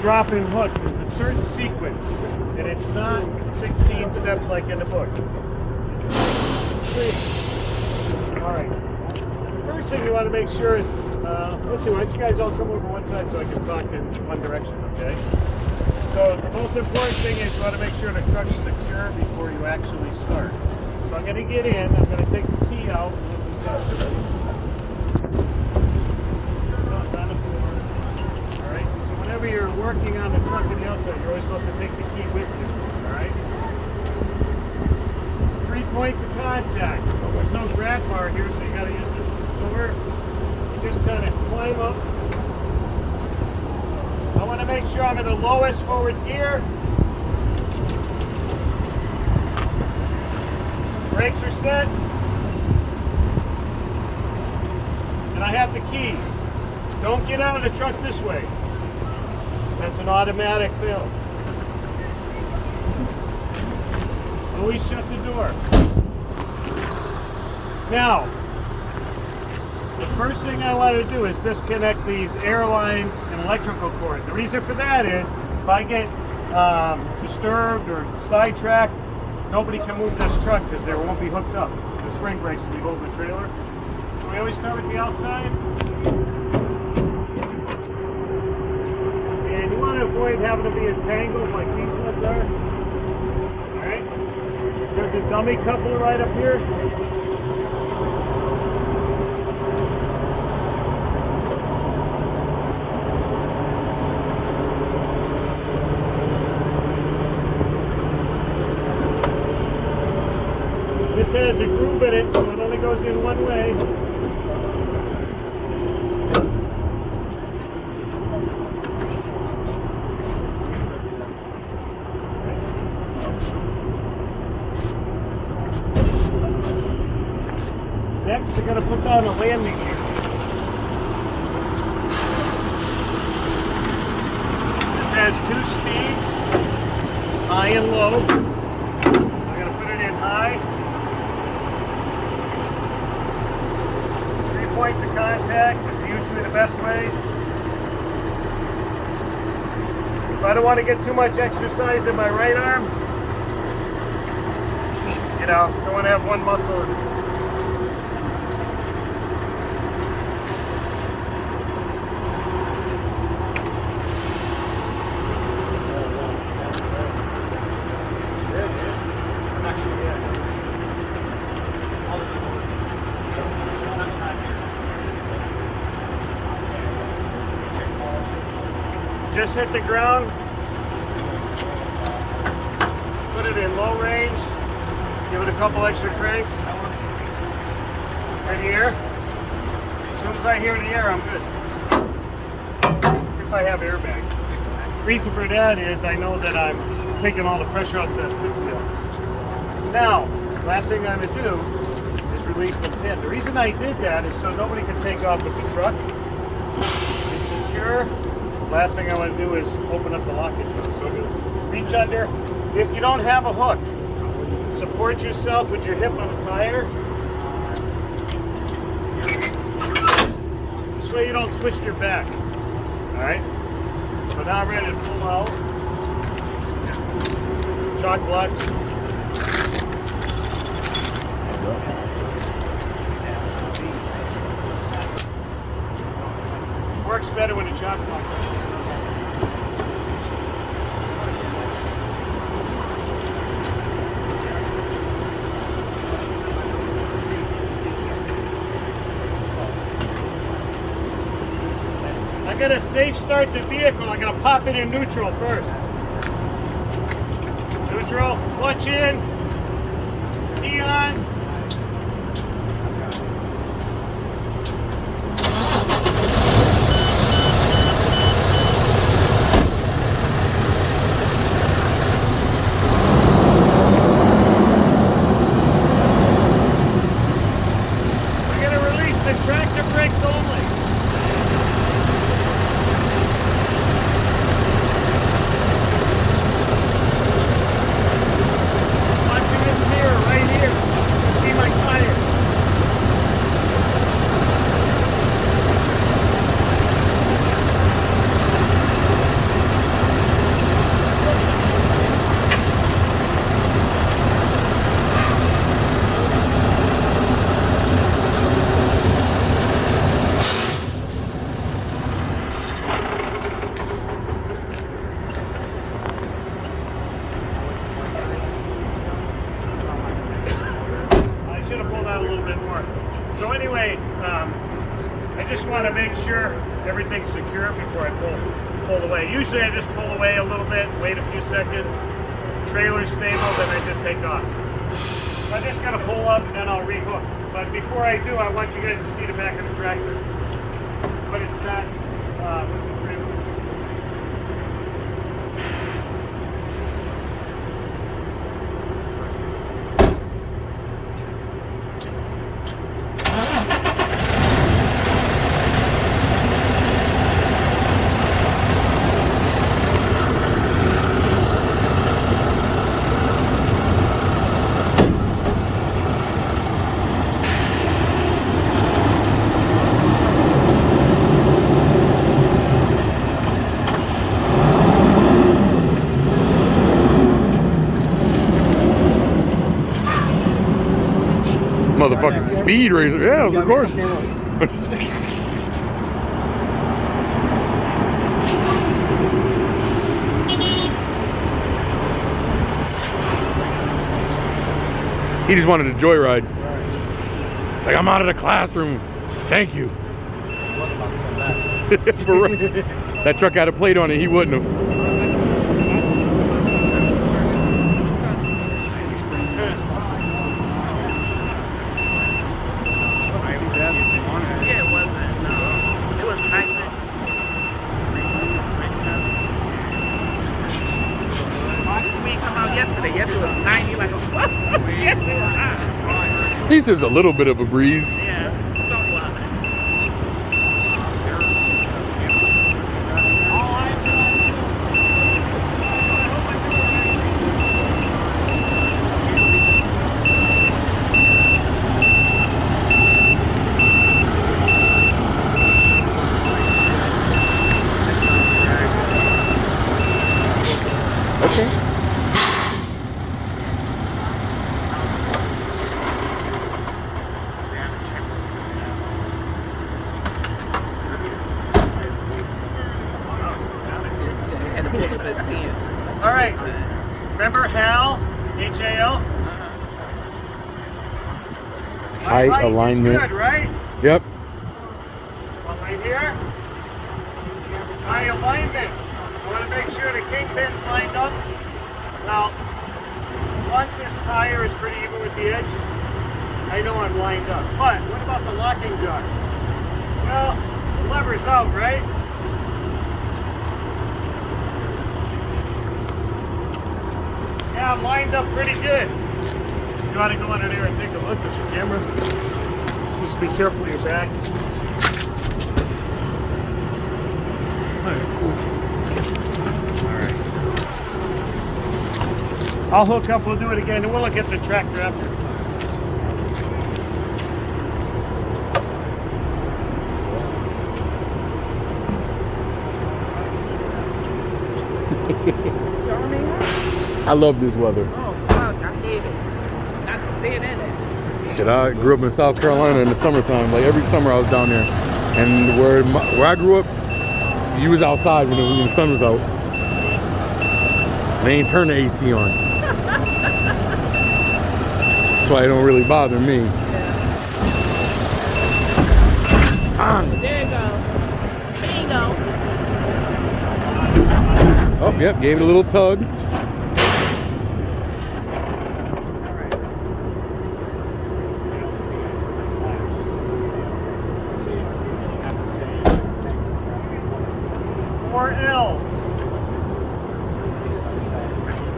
drop-in hook. There's a certain sequence, and it's not 16 steps like in the book. All right. First thing you want to make sure is, let's see, why don't you guys all come over one side so I can talk in one direction, okay? So the most important thing is you want to make sure the truck's secure before you actually start. So I'm going to get in, I'm going to take the key out. Alright, so whenever you're working on the truck on the outside, you're always supposed to take the key with you. Alright? 3 points of contact. There's no grab bar here, so you got to use the door. You just kind of climb up. I want to make sure I'm in the lowest forward gear. Brakes are set. And I have the key. Don't get out of the truck this way. That's an automatic fill. Always shut the door. Now, the first thing I want to do is disconnect these air lines and electrical cord. The reason for that is if I get disturbed or sidetracked, nobody can move this truck because they won't be hooked up. The spring brakes will be holding the trailer. So we always start with the outside. And you want to avoid having to be entangled like these ones are. Alright? There's a dummy coupler right up here. This has a groove in it, so it only goes in one way. Next, you're going to put down a landing gear. This has 2 speeds, high and low. So I'm going to put it in high. 3 points of contact is usually the best way. If I don't want to get too much exercise in my right arm, you know, don't want to have one muscle. Just hit the ground, put it in low range, give it a couple extra cranks. Right here. As soon as I hear the air, I'm good. If I have airbags. The reason for that is I know that I'm taking all the pressure off the wheel. Now, last thing I'm going to do is release the pin. The reason I did that is so nobody can take off with the truck. It's secure. Last thing I want to do is open up the locket nut. So reach under. If you don't have a hook, support yourself with your hip on the tire. This way you don't twist your back. Alright? So now I'm ready to pull out. Shock lock. Works better when it's shock lock. I'm going to safe start the vehicle. I'm going to pop it in neutral first. Neutral, clutch in, key on. We're going to release the tractor brakes only. Watching this mirror right here. So anyway, I just want to make sure everything's secure before I pull away. Usually I just pull away a little bit, wait a few seconds, trailer's stable, then I just take off. So I just got to pull up and then I'll rehook. But before I do, I want you guys to see the back of the tractor. But it's not with the trailer. Motherfucking speed racer. Yeah, of course. He just wanted a joyride. Like, I'm out of the classroom. Thank you. For real. That truck had a plate on it, he wouldn't have. At least there's a little bit of a breeze. Yeah, somewhat. Okay. All right. Remember HAL? H-A-L? Height, alignment. Good, right? Yep. Well, right here. High alignment. I want to make sure the kingpin's lined up. Now, once this tire is pretty even with the edge, I know I'm lined up. But what about the locking jaws? Well, the lever's out, right? Yeah, I'm lined up pretty good. You ought to go under there and take a look at your camera. Just be careful of your back. Alright, cool. Alright. I'll hook up, we'll do it again, and we'll look at the tractor after. I love this weather. Oh, fuck, I hate it. Not to stand in it. Shit, I grew up in South Carolina in the summertime. Like every summer I was down there. And where I grew up, you was outside when the sun was out. They ain't turn the AC on. That's why it don't really bother me. There you go. Bingo. Oh, yep, gave it a little tug.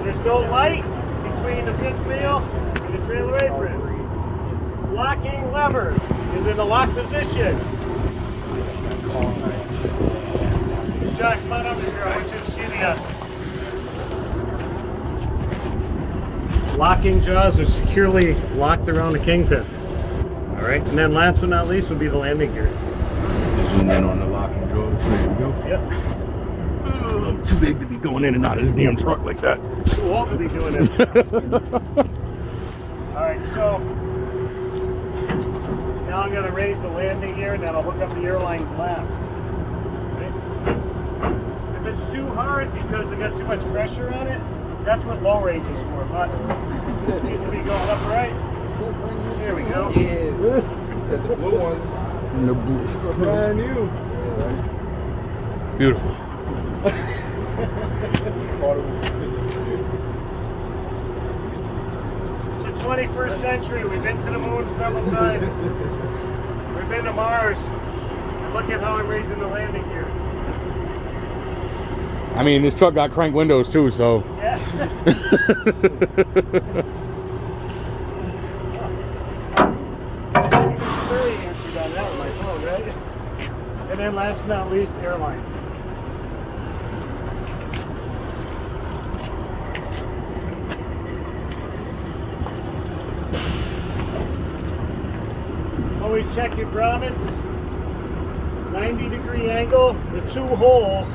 There's no light between the fifth wheel and the trailer apron. Locking lever is in the lock position. Jack, come on over here. I want you to see the locking jaws are securely locked around the kingpin. All right, and then last but not least would be the landing gear. Zoom in on the locking jaws. There we go. Yep. Too big to be going in and out of this damn truck like that. Too old to be doing it. Alright, so now I'm going to raise the landing gear and then I'll hook up the airlines last. Okay? If it's too hard because it got too much pressure on it, that's what low range is for. But it needs to be going up right. There we go. Yeah. said the blue one. And the blue. Brand new. Beautiful. It's the 21st century. We've been to the moon several times. We've been to Mars. And look at how I'm raising the landing gear. I mean, this truck got crank windows too, so. Yeah. Very answered on that with my phone, right? And then last but not least, airlines. Always check your grommets. 90-degree angle, the two holes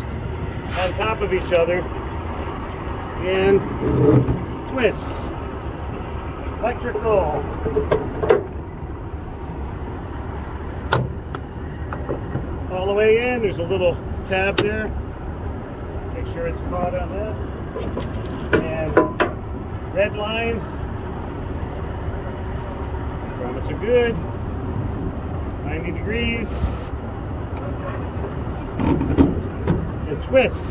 on top of each other, and twist. Electrical. All the way in, there's a little tab there. Make sure it's caught on that. And red line. Grommets are good. 90 degrees. And twist.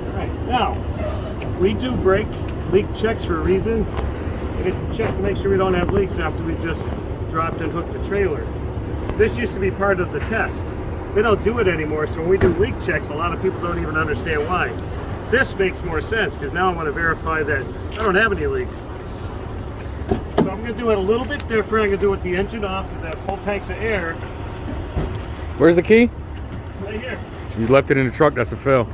Alright, now, we do brake leak checks for a reason. It is to check to make sure we don't have leaks after we just dropped and hooked the trailer. This used to be part of the test. They don't do it anymore, so when we do leak checks, a lot of people don't even understand why. This makes more sense, because now I want to verify that I don't have any leaks. So I'm going to do it a little bit different. I'm going to do it with the engine off, because I have full tanks of air. Where's the key? Right here. You left it in the truck, that's a fail.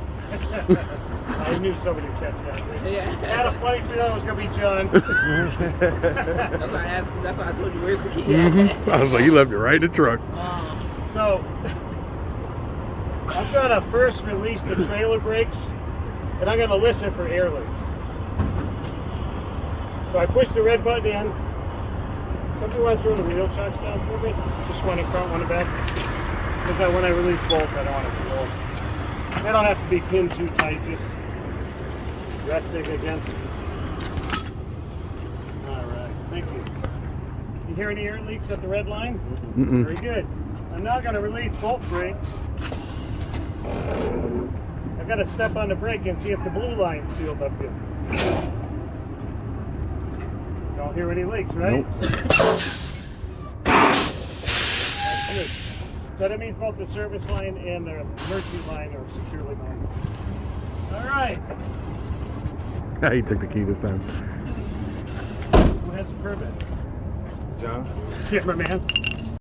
I knew somebody would catch that. Yeah. I had a funny feeling it was going to be John. That's why I asked. That's why I told you where's the key. I was like, you left it right in the truck. So, I'm going to first release the trailer brakes, and I'm going to listen for air leaks. So I push the red button in. Somebody want to throw the wheel chocks down for me? Just one in front, one in back. Because when I release both, I don't want it to roll. They don't have to be pinned too tight, just resting against. Alright, thank you. You hear any air leaks at the red line? Very good. I'm now going to release both brakes. I've got to step on the brake and see if the blue line's sealed up good. Don't hear any leaks, right? Nope. That's good. So that means both the service line and the emergency line are securely mounted. Alright. He took the key this time. Who has a permit? John? Yeah, my man.